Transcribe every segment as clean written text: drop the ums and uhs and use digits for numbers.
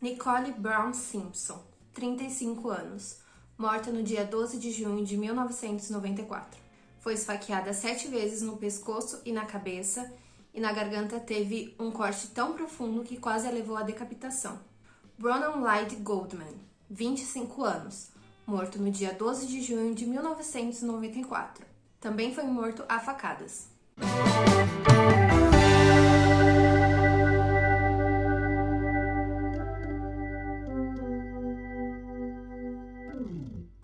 Nicole Brown Simpson, 35 anos, morta no dia 12 de junho de 1994. Foi esfaqueada 7 vezes no pescoço e na cabeça, e na garganta teve um corte tão profundo que quase a levou à decapitação. Bronagh Lloyd Goldman, 25 anos, morto no dia 12 de junho de 1994. Também foi morto a facadas.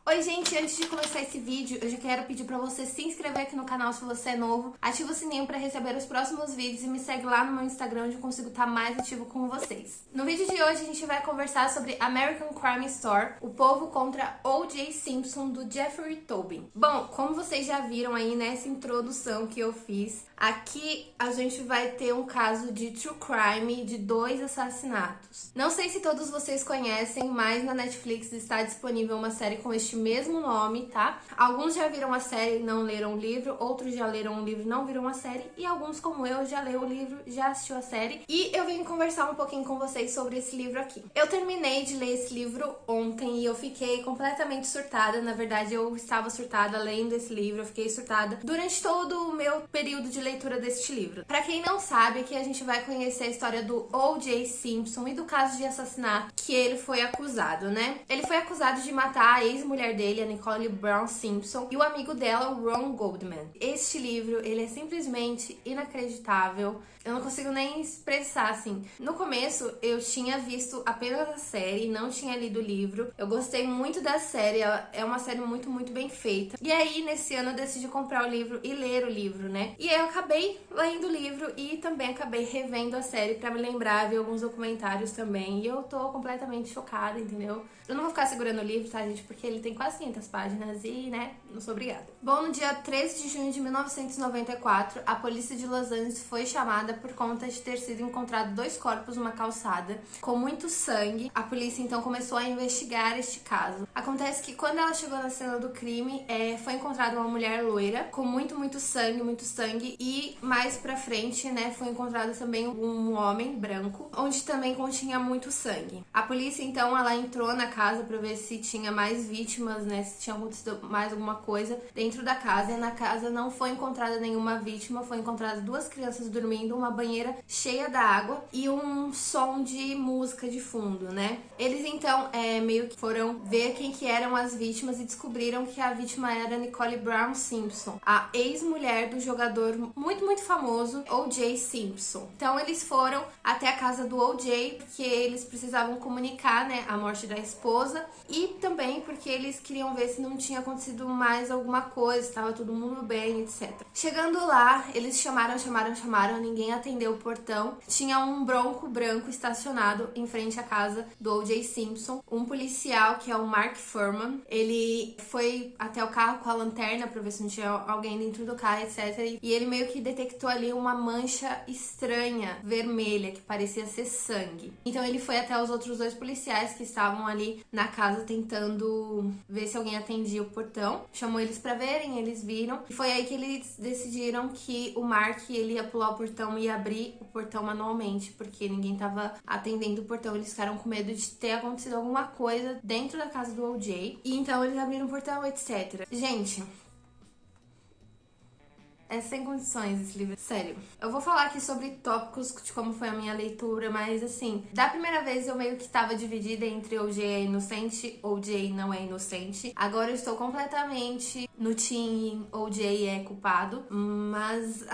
Oi gente, antes de começar esse vídeo, eu já quero pedir pra você se inscrever aqui no canal se você é novo, ativa o sininho pra receber os próximos vídeos e me segue lá no meu Instagram, onde eu consigo estar mais ativo com vocês. No vídeo de hoje a gente vai conversar sobre American Crime Story, o povo contra O.J. Simpson, do Jeffrey Toobin. Bom, como vocês já viram aí nessa introdução que eu fiz, aqui a gente vai ter um caso de true crime de 2 assassinatos. Não sei se todos vocês conhecem, mas na Netflix está disponível uma série com este mesmo nome, tá? Alguns já viram a série e não leram o livro, outros já leram o livro e não viram a série, e alguns, como eu, já leu o livro, já assistiu a série, e eu venho conversar um pouquinho com vocês sobre esse livro aqui. Eu terminei de ler esse livro ontem e eu fiquei completamente surtada. Na verdade, eu estava surtada lendo esse livro, eu fiquei surtada durante todo o meu período de leitura deste livro. Pra quem não sabe, aqui a gente vai conhecer a história do O.J. Simpson e do caso de assassinato que ele foi acusado, né? Ele foi acusado de matar a ex-mulher dele, a Nicole Brown Simpson, e o amigo dela, o Ron Goldman. Este livro, ele é simplesmente inacreditável. Eu não consigo nem expressar, assim. No começo, eu tinha visto apenas a série, não tinha lido o livro. Eu gostei muito da série, ela é uma série muito, muito bem feita. E aí, nesse ano, eu decidi comprar o livro e ler o livro, né? E aí eu acabei lendo o livro e também acabei revendo a série pra me lembrar, ver alguns documentários também. E eu tô completamente chocada, entendeu? Eu não vou ficar segurando o livro, tá, gente? Porque ele tem quase 500 páginas e, né, não sou obrigada. Bom, no dia 13 de junho de 1994, a polícia de Los Angeles foi chamada por conta de ter sido encontrado 2 corpos numa calçada com muito sangue. A polícia então começou a investigar este caso. Acontece que quando ela chegou na cena do crime, foi encontrada uma mulher loira com muito sangue, e mais pra frente, né, foi encontrado também um homem branco, onde também continha muito sangue. A polícia então, ela entrou na casa pra ver se tinha mais vítimas, né, se tinha acontecido mais alguma coisa dentro da casa, e na casa não foi encontrada nenhuma vítima, foi encontrada 2 crianças dormindo, uma banheira cheia d'água e um som de música de fundo, né? Eles então meio que foram ver quem que eram as vítimas e descobriram que a vítima era Nicole Brown Simpson, a ex-mulher do jogador muito famoso O.J. Simpson. Então eles foram até a casa do O.J. porque eles precisavam comunicar, né, a morte da esposa, e também porque eles queriam ver se não tinha acontecido mais alguma coisa, estava todo mundo bem, etc. Chegando lá, eles chamaram, ninguém atendeu o portão. Tinha um Bronco branco estacionado em frente à casa do O.J. Simpson. Um policial, que é o Mark Fuhrman, ele foi até o carro com a lanterna pra ver se não tinha alguém dentro do carro, etc. E ele meio que detectou ali uma mancha estranha, vermelha, que parecia ser sangue. Então ele foi até os outros 2 policiais que estavam ali na casa tentando ver se alguém atendia o portão. Chamou eles pra verem, eles viram. E foi aí que eles decidiram que o Mark, ele ia pular o portão e abrir o portão manualmente, porque ninguém tava atendendo o portão. Eles ficaram com medo de ter acontecido alguma coisa dentro da casa do O.J. E então eles abriram o portão, etc. Gente, é sem condições esse livro, sério. Eu vou falar aqui sobre tópicos de como foi a minha leitura, mas assim, da primeira vez eu meio que estava dividida entre O.J. é inocente, O.J. não é inocente. Agora eu estou completamente no team O.J. é culpado, mas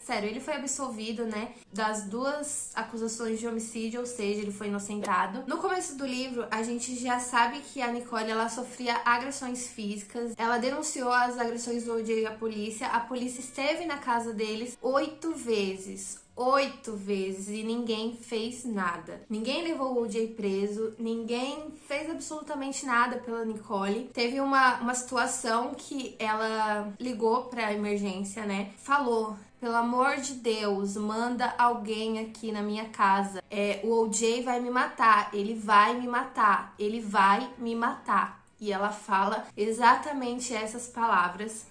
sério, ele foi absolvido, né, das 2 acusações de homicídio, ou seja, ele foi inocentado. No começo do livro, a gente já sabe que a Nicole, ela sofria agressões físicas. Ela denunciou as agressões do O.J. à polícia. A polícia esteve na casa deles 8 vezes. 8 vezes e ninguém fez nada. Ninguém levou o O.J. preso, ninguém fez absolutamente nada pela Nicole. Teve uma situação que ela ligou pra emergência, né? Falou: pelo amor de Deus, manda alguém aqui na minha casa. O O.J. vai me matar, ele vai me matar, ele vai me matar. E ela fala exatamente essas palavras.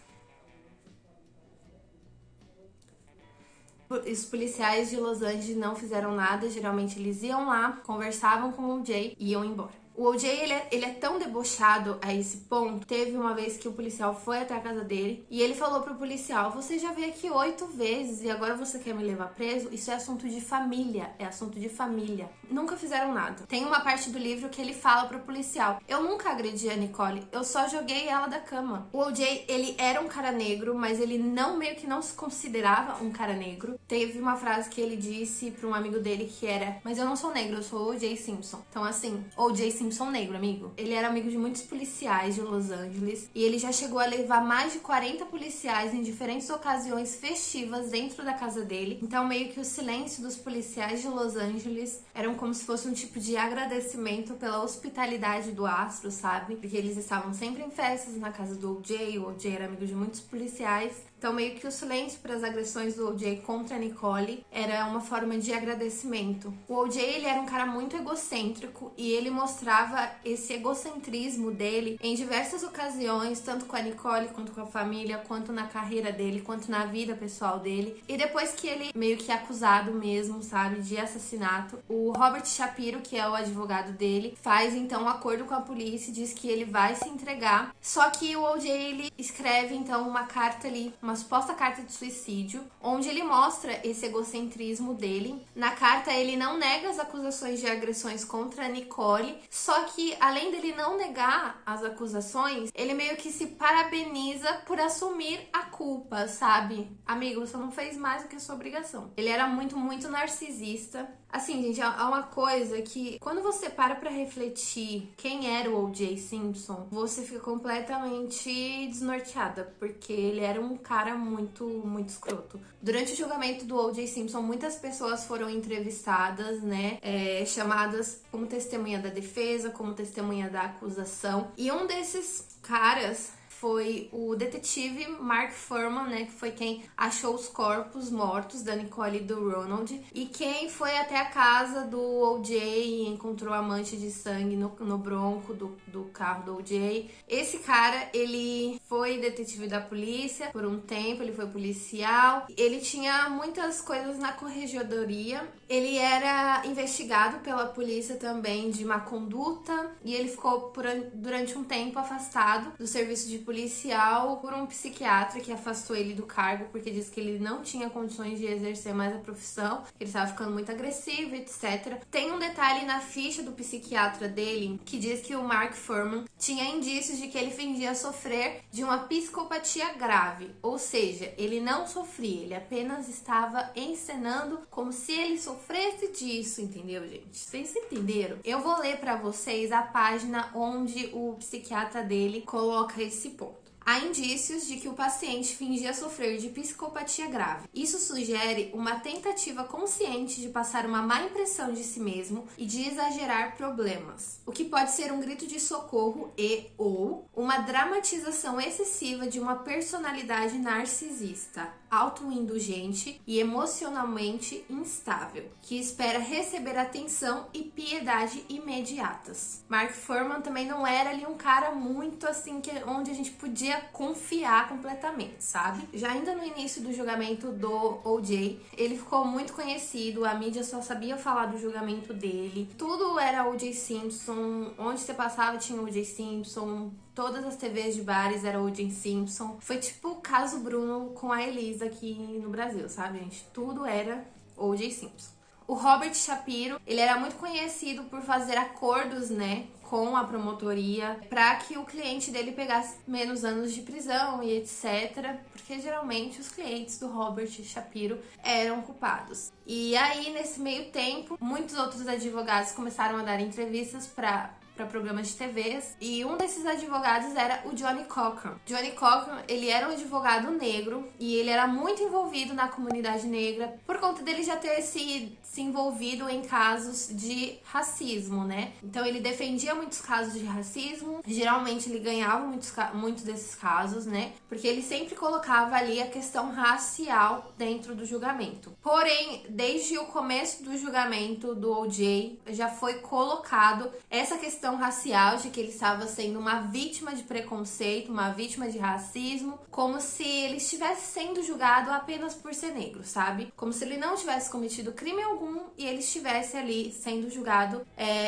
Os policiais de Los Angeles não fizeram nada, geralmente eles iam lá, conversavam com o O.J. e iam embora. O O.J., ele é tão debochado a esse ponto. Teve uma vez que o policial foi até a casa dele e ele falou pro policial: você já veio aqui 8 vezes e agora você quer me levar preso? Isso é assunto de família, é assunto de família. Nunca fizeram nada. Tem uma parte do livro que ele fala pro policial: eu nunca agredi a Nicole, eu só joguei ela da cama. O O.J., ele era um cara negro, mas ele meio que não se considerava um cara negro. Teve uma frase que ele disse pra um amigo dele que era: mas eu não sou negro, eu sou O.J. Simpson. Então assim, O.J. Simpson negro, amigo. Ele era amigo de muitos policiais de Los Angeles e ele já chegou a levar mais de 40 policiais em diferentes ocasiões festivas dentro da casa dele. Então meio que o silêncio dos policiais de Los Angeles eram como se fosse um tipo de agradecimento pela hospitalidade do astro, sabe? Porque eles estavam sempre em festas na casa do O.J., o O.J. era amigo de muitos policiais. Então meio que o silêncio para as agressões do O.J. contra a Nicole era uma forma de agradecimento. O O.J., ele era um cara muito egocêntrico e ele mostrava esse egocentrismo dele em diversas ocasiões, tanto com a Nicole, quanto com a família, quanto na carreira dele, quanto na vida pessoal dele. E depois que ele meio que é acusado mesmo, sabe, de assassinato, o Robert Shapiro, que é o advogado dele, faz então um acordo com a polícia e diz que ele vai se entregar. Só que o O.J., ele escreve então uma carta ali, uma suposta carta de suicídio, onde ele mostra esse egocentrismo dele. Na carta ele não nega as acusações de agressões contra a Nicole, só que além dele não negar as acusações, ele meio que se parabeniza por assumir a culpa, sabe? Amigo, você não fez mais do que a sua obrigação. Ele era muito, muito narcisista. Assim, gente, há uma coisa que quando você para pra refletir quem era o O.J. Simpson, você fica completamente desnorteada, porque ele era um cara muito, muito escroto. Durante o julgamento do O.J. Simpson, muitas pessoas foram entrevistadas, né, chamadas como testemunha da defesa, como testemunha da acusação, e um desses caras foi o detetive Mark Fuhrman, né, que foi quem achou os corpos mortos da Nicole e do Ronald, e quem foi até a casa do O.J. e encontrou a mancha de sangue no bronco do carro do O.J. Esse cara, ele foi detetive da polícia por um tempo, ele foi policial, ele tinha muitas coisas na corregedoria, ele era investigado pela polícia também de má conduta, e ele ficou durante um tempo afastado do serviço de policial por um psiquiatra que afastou ele do cargo porque disse que ele não tinha condições de exercer mais a profissão, que ele estava ficando muito agressivo, etc. Tem um detalhe na ficha do psiquiatra dele que diz que o Mark Fuhrman tinha indícios de que ele fingia sofrer de uma psicopatia grave, ou seja, ele não sofria, ele apenas estava encenando como se ele sofresse disso, entendeu, gente? Vocês entenderam? Eu vou ler pra vocês a página onde o psiquiatra dele coloca esse ponto. Há indícios de que o paciente fingia sofrer de psicopatia grave. Isso sugere uma tentativa consciente de passar uma má impressão de si mesmo e de exagerar problemas, o que pode ser um grito de socorro ou uma dramatização excessiva de uma personalidade narcisista, autoindulgente e emocionalmente instável, que espera receber atenção e piedade imediatas. Mark Fuhrman também não era ali um cara muito assim, onde a gente podia confiar completamente, sabe? Já ainda no início do julgamento do O.J., ele ficou muito conhecido, a mídia só sabia falar do julgamento dele, tudo era O.J. Simpson, onde você passava tinha O.J. Simpson, todas as TVs de bares era O.J. Simpson. Foi tipo o caso Bruno com a Elisa aqui no Brasil, sabe, gente? Tudo era O.J. Simpson. O Robert Shapiro, ele era muito conhecido por fazer acordos, né, com a promotoria para que o cliente dele pegasse menos anos de prisão e etc, porque geralmente os clientes do Robert Shapiro eram culpados. E aí, nesse meio tempo, muitos outros advogados começaram a dar entrevistas para programas de TVs, e um desses advogados era o Johnnie Cochran. Johnnie Cochran, ele era um advogado negro e ele era muito envolvido na comunidade negra por conta dele já ter se envolvido em casos de racismo, né? Então ele defendia muitos casos de racismo, geralmente ele ganhava muitos desses casos, né? Porque ele sempre colocava ali a questão racial dentro do julgamento. Porém, desde o começo do julgamento do O.J., já foi colocado essa questão questão racial, de que ele estava sendo uma vítima de preconceito, uma vítima de racismo, como se ele estivesse sendo julgado apenas por ser negro, sabe? Como se ele não tivesse cometido crime algum e ele estivesse ali sendo julgado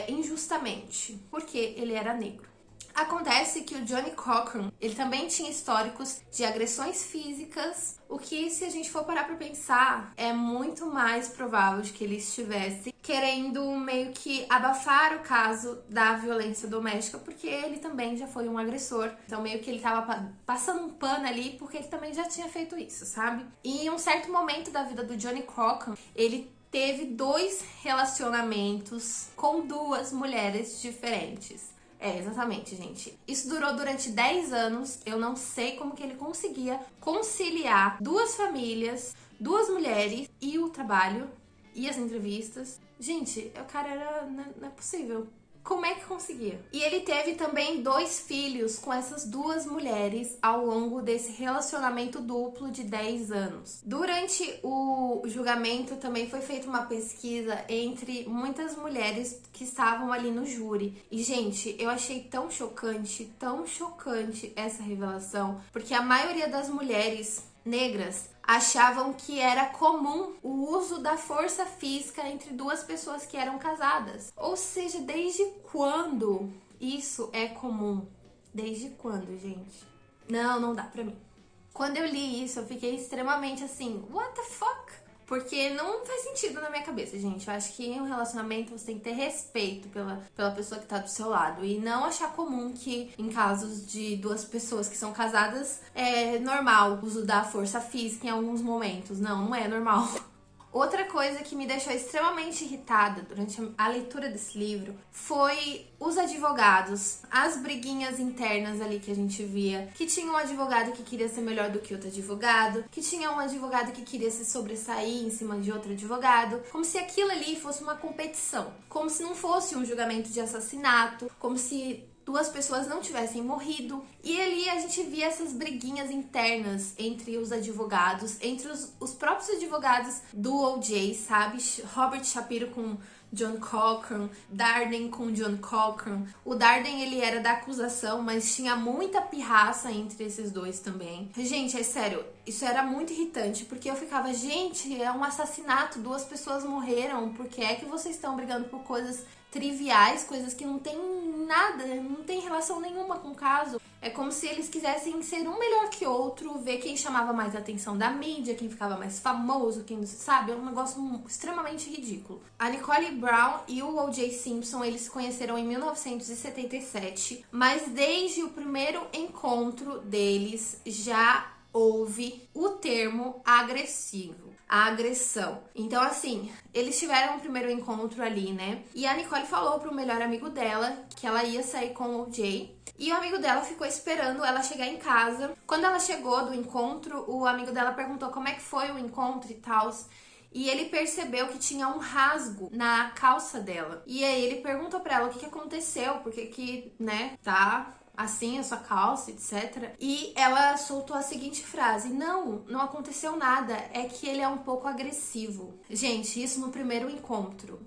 injustamente, porque ele era negro. Acontece que o Johnny Cochran, ele também tinha históricos de agressões físicas, o que, se a gente for parar pra pensar, é muito mais provável de que ele estivesse querendo meio que abafar o caso da violência doméstica, porque ele também já foi um agressor. Então meio que ele tava passando um pano ali, porque ele também já tinha feito isso, sabe? E em um certo momento da vida do Johnny Cochran, ele teve 2 relacionamentos com 2 mulheres diferentes. Exatamente, gente. Isso durou durante 10 anos. Eu não sei como que ele conseguia conciliar 2 famílias, 2 mulheres e o trabalho e as entrevistas. Gente, o cara era... Não é possível. Como é que conseguia? E ele teve também 2 filhos com essas 2 mulheres ao longo desse relacionamento duplo de 10 anos. Durante o julgamento também foi feita uma pesquisa entre muitas mulheres que estavam ali no júri. E, gente, eu achei tão chocante essa revelação, porque a maioria das mulheres negras achavam que era comum o uso da força física entre 2 pessoas que eram casadas. Ou seja, desde quando isso é comum? Desde quando, gente? Não dá pra mim. Quando eu li isso, eu fiquei extremamente assim, what the fuck? Porque não faz sentido na minha cabeça, gente. Eu acho que em um relacionamento você tem que ter respeito pela pessoa que tá do seu lado. E não achar comum que em casos de 2 pessoas que são casadas é normal o uso da força física em alguns momentos. Não é normal. Outra coisa que me deixou extremamente irritada durante a leitura desse livro foi os advogados, as briguinhas internas ali que a gente via, que tinha um advogado que queria ser melhor do que outro advogado, que tinha um advogado que queria se sobressair em cima de outro advogado, como se aquilo ali fosse uma competição, como se não fosse um julgamento de assassinato, como se 2 pessoas não tivessem morrido. E ali a gente via essas briguinhas internas entre os advogados, entre os próprios advogados do O.J., sabe? Robert Shapiro com John Cochran, Darden com John Cochran. O Darden, ele era da acusação, mas tinha muita pirraça entre esses 2 também. Gente, é sério, isso era muito irritante, porque eu ficava, gente, é um assassinato, 2 pessoas morreram, por que é que vocês estão brigando por coisas triviais, coisas que não tem nada, não tem relação nenhuma com o caso? É como se eles quisessem ser um melhor que outro, ver quem chamava mais a atenção da mídia, quem ficava mais famoso, quem não sabe, é um negócio extremamente ridículo. A Nicole Brown e o O.J. Simpson, eles se conheceram em 1977, mas desde o primeiro encontro deles já houve o termo agressivo. A agressão. Então, assim, eles tiveram um primeiro encontro ali, né? E a Nicole falou pro melhor amigo dela que ela ia sair com o Jay. E o amigo dela ficou esperando ela chegar em casa. Quando ela chegou do encontro, o amigo dela perguntou como é que foi o encontro e tal. E ele percebeu que tinha um rasgo na calça dela. E aí ele perguntou pra ela o que aconteceu, porque que, né, tá assim a sua calça, etc. E ela soltou a seguinte frase: não aconteceu nada, é que ele é um pouco agressivo. Gente, isso no primeiro encontro.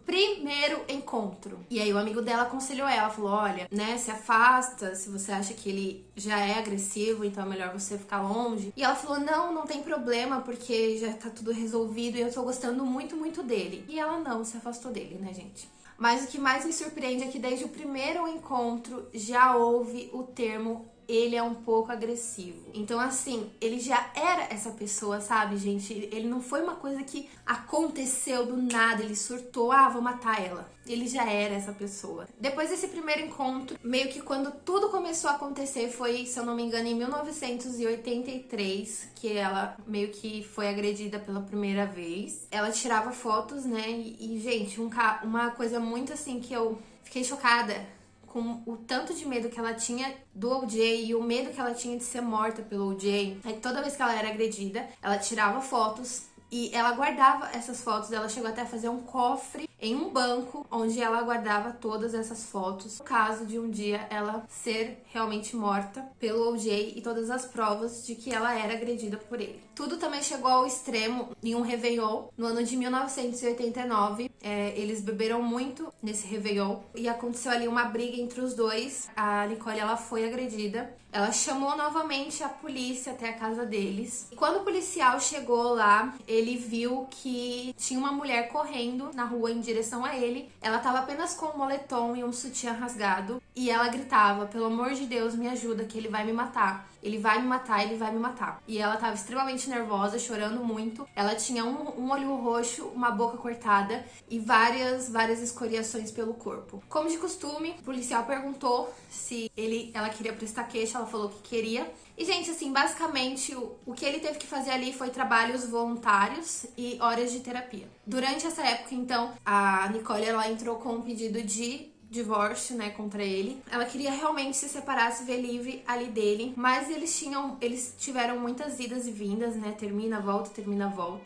E aí o amigo dela aconselhou ela, falou, olha, né, se afasta, se você acha que ele já é agressivo, então é melhor você ficar longe. E ela falou, não tem problema, porque já tá tudo resolvido e eu tô gostando muito, muito dele. E ela não se afastou dele, né, gente? Mas o que mais me surpreende é que desde o primeiro encontro já houve o termo ele é um pouco agressivo. Então, assim, ele já era essa pessoa, sabe, gente? Ele não foi uma coisa que aconteceu do nada, ele surtou, vou matar ela. Ele já era essa pessoa. Depois desse primeiro encontro, meio que quando tudo começou a acontecer foi, se eu não me engano, em 1983, que ela meio que foi agredida pela primeira vez. Ela tirava fotos, né? E gente, uma coisa muito assim que eu fiquei chocada com o tanto de medo que ela tinha do O.J. e o medo que ela tinha de ser morta pelo O.J. Aí toda vez que ela era agredida, ela tirava fotos e ela guardava essas fotos. Ela chegou até a fazer um cofre em um banco onde ela guardava todas essas fotos, no caso de um dia ela ser realmente morta pelo O.J. e todas as provas de que ela era agredida por ele. Tudo também chegou ao extremo em um Réveillon no ano de 1989. Eles beberam muito nesse Réveillon e aconteceu ali uma briga entre os dois. A Nicole, ela foi agredida. Ela chamou novamente a polícia até a casa deles. E quando o policial chegou lá, ele viu que tinha uma mulher correndo na rua em direção a ele. Ela estava apenas com um moletom e um sutiã rasgado. E ela gritava: pelo amor de Deus, me ajuda, que ele vai me matar. Ele vai me matar, ele vai me matar. E ela estava extremamente nervosa, chorando muito. Ela tinha um olho roxo, uma boca cortada e várias escoriações pelo corpo. Como de costume, o policial perguntou se ela queria prestar queixa. Ela falou que queria. E, gente, assim, basicamente, o que ele teve que fazer ali foi trabalhos voluntários e horas de terapia. Durante essa época, então, a Nicole, ela entrou com um pedido de divórcio, né, contra ele. Ela queria realmente se separar, se ver livre ali dele, mas eles tiveram muitas idas e vindas, né, termina, volta.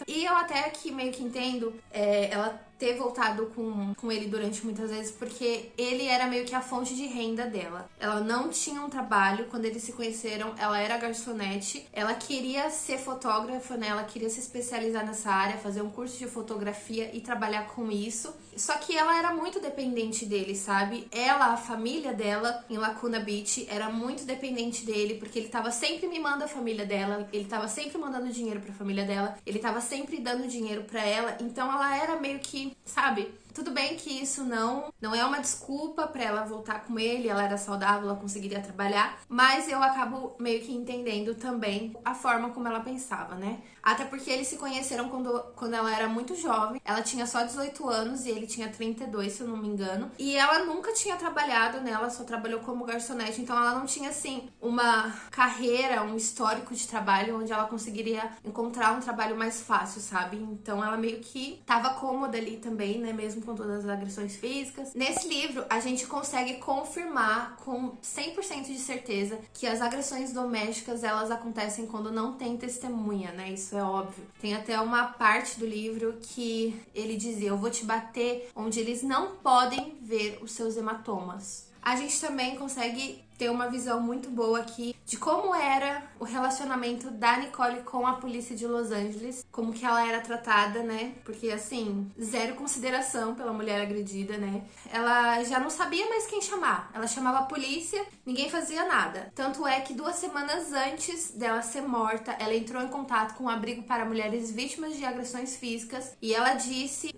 E eu até aqui meio que entendo ela ter voltado com ele durante muitas vezes, porque ele era meio que a fonte de renda dela. Ela não tinha um trabalho, quando eles se conheceram, ela era garçonete, ela queria ser fotógrafa, né, ela queria se especializar nessa área, fazer um curso de fotografia e trabalhar com isso, só que ela era muito dependente dele, sabe? A família dela, em Laguna Beach, era muito dependente dele, porque ele tava sempre mimando a família dela, ele tava sempre mandando dinheiro pra família dela, ele tava sempre dando dinheiro pra ela, então ela era meio que, sabe? Tudo bem que isso não é uma desculpa pra ela voltar com ele, ela era saudável, ela conseguiria trabalhar, mas eu acabo meio que entendendo também a forma como ela pensava, né? Até porque eles se conheceram quando ela era muito jovem, ela tinha só 18 anos e ele tinha 32, se eu não me engano, e ela nunca tinha trabalhado, né? Ela só trabalhou como garçonete, então ela não tinha, assim, uma carreira, um histórico de trabalho onde ela conseguiria encontrar um trabalho mais fácil, sabe? Então ela meio que tava cômoda ali também, né? Mesmo com todas as agressões físicas. Nesse livro, a gente consegue confirmar com 100% de certeza que as agressões domésticas, elas acontecem quando não tem testemunha, né? Isso é óbvio. Tem até uma parte do livro que ele dizia: eu vou te bater onde eles não podem ver os seus hematomas. A gente também consegue ter uma visão muito boa aqui de como era o relacionamento da Nicole com a polícia de Los Angeles, como que ela era tratada, né? Porque, assim, zero consideração pela mulher agredida, né? Ela já não sabia mais quem chamar. Ela chamava a polícia, ninguém fazia nada. Tanto é que 2 semanas antes dela ser morta, ela entrou em contato com um abrigo para mulheres vítimas de agressões físicas e ela disse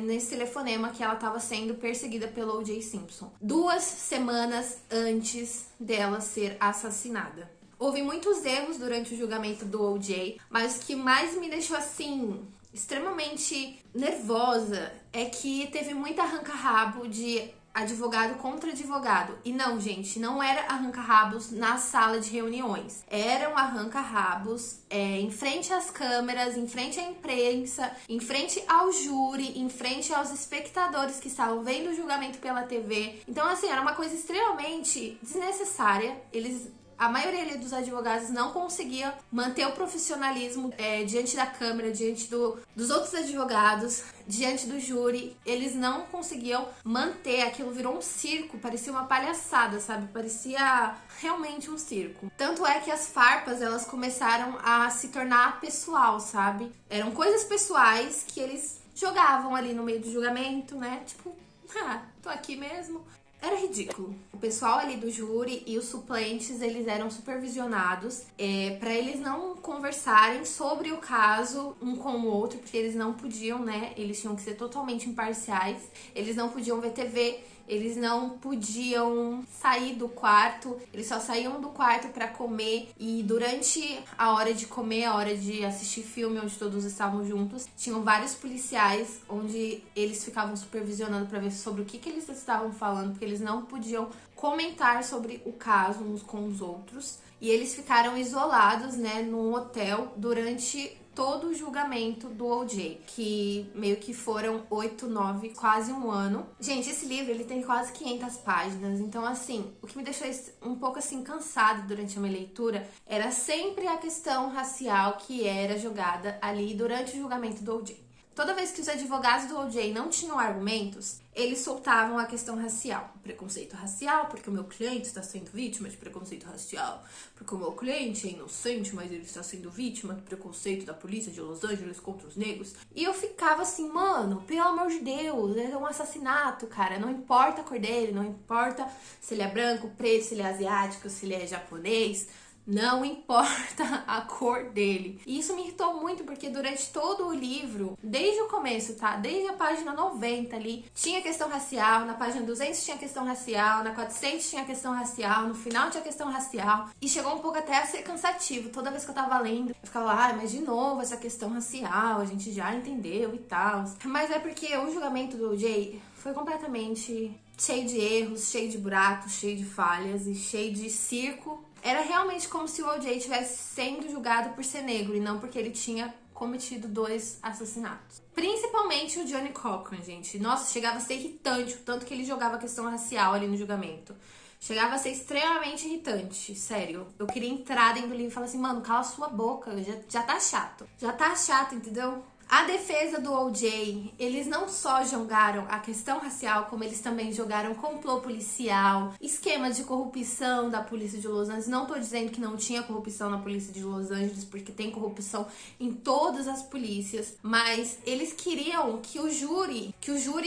nesse telefonema que ela estava sendo perseguida pelo O.J. Simpson. 2 semanas antes dela ser assassinada. Houve muitos erros durante o julgamento do O.J., mas o que mais me deixou, assim, extremamente nervosa é que teve muito arranca-rabo de advogado contra advogado. E não, gente, não era arranca-rabos na sala de reuniões. Eram arranca-rabos em frente às câmeras, em frente à imprensa, em frente ao júri, em frente aos espectadores que estavam vendo o julgamento pela TV. Então, assim, era uma coisa extremamente desnecessária. A maioria dos advogados não conseguia manter o profissionalismo diante da câmera, diante dos outros advogados, diante do júri. Eles não conseguiam manter, aquilo virou um circo, parecia uma palhaçada, sabe? Parecia realmente um circo. Tanto é que as farpas, elas começaram a se tornar pessoal, sabe? Eram coisas pessoais que eles jogavam ali no meio do julgamento, né? Tipo, tô aqui mesmo. Era ridículo. O pessoal ali do júri e os suplentes, eles eram supervisionados para eles não conversarem sobre o caso um com o outro, porque eles não podiam, né? Eles tinham que ser totalmente imparciais. Eles não podiam ver TV, eles não podiam sair do quarto, eles só saíam do quarto para comer, e durante a hora de comer, a hora de assistir filme, onde todos estavam juntos, tinham vários policiais onde eles ficavam supervisionando para ver sobre o que eles estavam falando, porque eles não podiam comentar sobre o caso uns com os outros. E eles ficaram isolados, né, num hotel durante todo o julgamento do O.J., que meio que foram 8, 9, quase um ano. Gente, esse livro, ele tem quase 500 páginas, então assim, o que me deixou um pouco assim cansada durante a minha leitura era sempre a questão racial que era jogada ali durante o julgamento do O.J. Toda vez que os advogados do O.J. não tinham argumentos, eles soltavam a questão racial. Preconceito racial, porque o meu cliente está sendo vítima de preconceito racial. Porque o meu cliente é inocente, mas ele está sendo vítima do preconceito da polícia de Los Angeles contra os negros. E eu ficava assim, mano, pelo amor de Deus, é um assassinato, cara. Não importa a cor dele, não importa se ele é branco, preto, se ele é asiático, se ele é japonês. Não importa a cor dele. E isso me irritou muito, porque durante todo o livro, desde o começo, tá? Desde a página 90 ali, tinha questão racial, na página 200 tinha questão racial, na 400 tinha questão racial, no final tinha questão racial. E chegou um pouco até a ser cansativo. Toda vez que eu tava lendo, eu ficava, mas de novo essa questão racial, a gente já entendeu e tal. Mas é porque o julgamento do O.J. foi completamente cheio de erros, cheio de buracos, cheio de falhas e cheio de circo. Era realmente como se o O.J. estivesse sendo julgado por ser negro e não porque ele tinha cometido 2 assassinatos. Principalmente o Johnny Cochran, gente. Nossa, chegava a ser irritante o tanto que ele jogava a questão racial ali no julgamento. Chegava a ser extremamente irritante, sério. Eu queria entrar dentro do livro e falar assim, mano, cala sua boca, já tá chato. Já tá chato, entendeu? A defesa do O.J., eles não só jogaram a questão racial, como eles também jogaram complô policial, esquemas de corrupção da polícia de Los Angeles. Não tô dizendo que não tinha corrupção na polícia de Los Angeles, porque tem corrupção em todas as polícias, mas eles queriam que o júri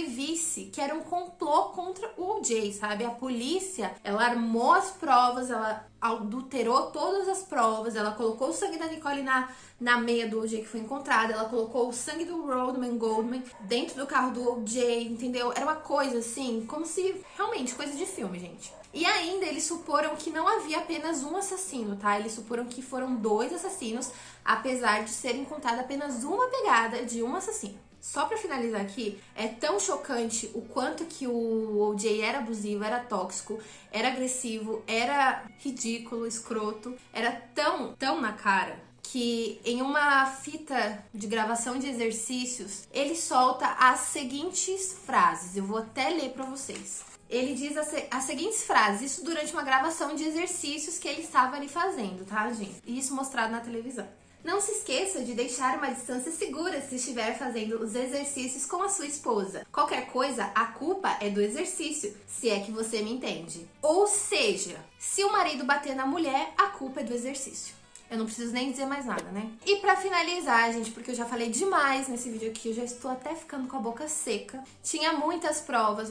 visse que era um complô contra o O.J., sabe? A polícia, ela armou as provas, ela adulterou todas as provas, ela colocou o sangue da Nicole na meia do O.J. que foi encontrada, ela colocou o sangue do Rodman Goldman dentro do carro do O.J., entendeu? Era uma coisa assim, como se realmente, coisa de filme, gente. E ainda eles suporam que não havia apenas um assassino, tá? Eles suporam que foram 2 assassinos, apesar de ser encontrada apenas uma pegada de um assassino. Só pra finalizar aqui, é tão chocante o quanto que o O.J. era abusivo, era tóxico, era agressivo, era ridículo, escroto, era tão na cara que em uma fita de gravação de exercícios, ele solta as seguintes frases. Eu vou até ler pra vocês. Ele diz as seguintes frases, isso durante uma gravação de exercícios que ele estava ali fazendo, tá, gente? E isso mostrado na televisão. Não se esqueça de deixar uma distância segura se estiver fazendo os exercícios com a sua esposa. Qualquer coisa, a culpa é do exercício, se é que você me entende. Ou seja, se o marido bater na mulher, a culpa é do exercício. Eu não preciso nem dizer mais nada, né? E pra finalizar, gente, porque eu já falei demais nesse vídeo aqui, eu já estou até ficando com a boca seca. Tinha muitas provas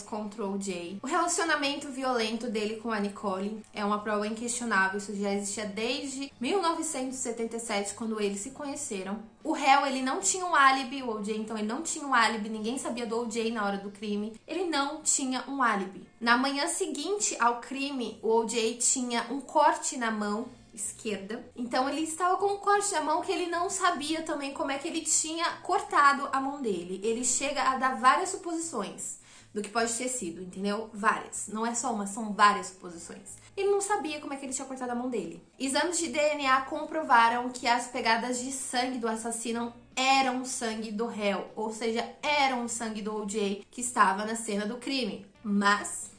contra o O.J. O relacionamento violento dele com a Nicole é uma prova inquestionável, isso já existia desde 1977, quando eles se conheceram. O réu, ele não tinha um álibi, o O.J., então ele não tinha um álibi, ninguém sabia do O.J. na hora do crime. Ele não tinha um álibi. Na manhã seguinte ao crime, o O.J. tinha um corte na mão esquerda. Então ele estava com um corte na mão que ele não sabia também como é que ele tinha cortado a mão dele. Ele chega a dar várias suposições do que pode ter sido, entendeu? Várias. Não é só uma, são várias suposições. Ele não sabia como é que ele tinha cortado a mão dele. Exames de DNA comprovaram que as pegadas de sangue do assassino eram sangue do réu, ou seja, eram o sangue do O.J. que estava na cena do crime. Mas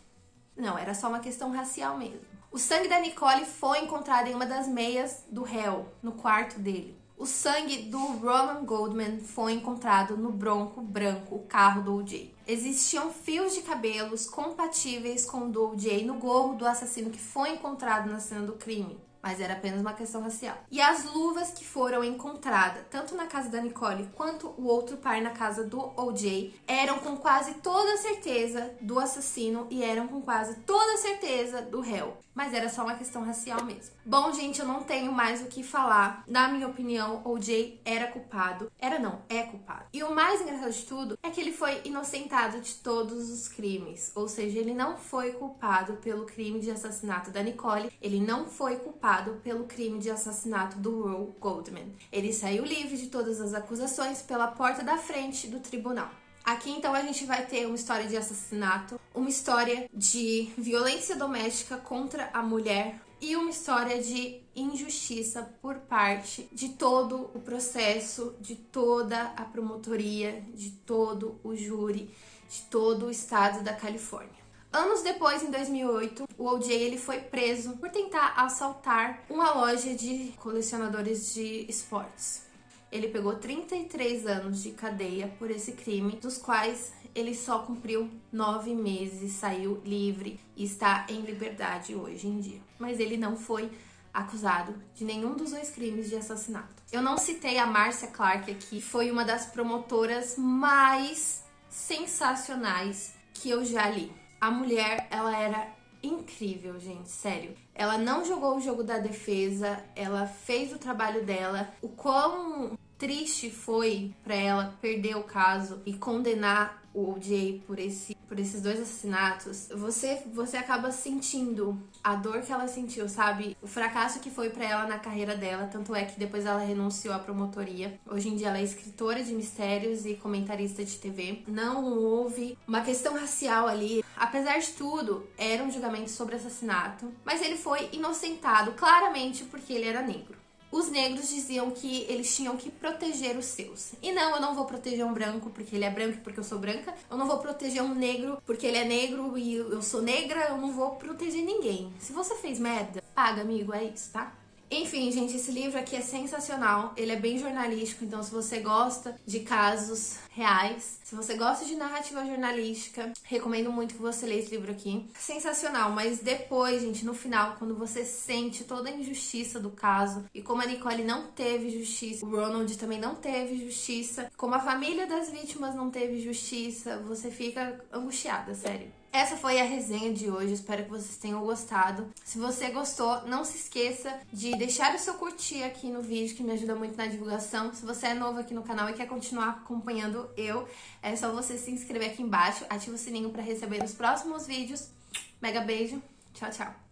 não, era só uma questão racial mesmo. O sangue da Nicole foi encontrado em uma das meias do réu, no quarto dele. O sangue do Roman Goldman foi encontrado no Bronco branco, o carro do O.J. Existiam fios de cabelos compatíveis com o do O.J. no gorro do assassino que foi encontrado na cena do crime, mas era apenas uma questão racial. E as luvas que foram encontradas, tanto na casa da Nicole quanto o outro par na casa do O.J., eram com quase toda certeza do assassino e eram com quase toda certeza do réu. Mas era só uma questão racial mesmo. Bom, gente, eu não tenho mais o que falar. Na minha opinião, O.J. era culpado. Era não, é culpado. E o mais engraçado de tudo é que ele foi inocentado de todos os crimes. Ou seja, ele não foi culpado pelo crime de assassinato da Nicole. Ele não foi culpado pelo crime de assassinato do Roman Goldman. Ele saiu livre de todas as acusações pela porta da frente do tribunal. Aqui então a gente vai ter uma história de assassinato, uma história de violência doméstica contra a mulher e uma história de injustiça por parte de todo o processo, de toda a promotoria, de todo o júri, de todo o estado da Califórnia. Anos depois, em 2008, o O.J. ele foi preso por tentar assaltar uma loja de colecionadores de esportes. Ele pegou 33 anos de cadeia por esse crime, dos quais ele só cumpriu 9 meses, saiu livre e está em liberdade hoje em dia. Mas ele não foi acusado de nenhum dos 2 crimes de assassinato. Eu não citei a Marcia Clark aqui, foi uma das promotoras mais sensacionais que eu já li. A mulher, ela era incrível, gente, sério. Ela não jogou o jogo da defesa, ela fez o trabalho dela. O quão triste foi pra ela perder o caso e condenar o O.J. por esses 2 assassinatos, você acaba sentindo a dor que ela sentiu, sabe? O fracasso que foi pra ela na carreira dela, tanto é que depois ela renunciou à promotoria. Hoje em dia ela é escritora de mistérios e comentarista de TV. Não houve uma questão racial ali. Apesar de tudo, era um julgamento sobre assassinato, mas ele foi inocentado claramente porque ele era negro. Os negros diziam que eles tinham que proteger os seus. E não, eu não vou proteger um branco porque ele é branco e porque eu sou branca. Eu não vou proteger um negro porque ele é negro e eu sou negra. Eu não vou proteger ninguém. Se você fez merda, paga, amigo, é isso, tá? Enfim, gente, esse livro aqui é sensacional. Ele é bem jornalístico, então se você gosta de casos reais, se você gosta de narrativa jornalística, recomendo muito que você leia esse livro aqui. Sensacional, mas depois, gente, no final, quando você sente toda a injustiça do caso, e como a Nicole não teve justiça, o Ronald também não teve justiça, como a família das vítimas não teve justiça, você fica angustiada, sério. Essa foi a resenha de hoje, espero que vocês tenham gostado. Se você gostou, não se esqueça de deixar o seu curtir aqui no vídeo, que me ajuda muito na divulgação. Se você é novo aqui no canal e quer continuar acompanhando é só você se inscrever aqui embaixo, ativa o sininho para receber os próximos vídeos. Mega beijo, tchau, tchau!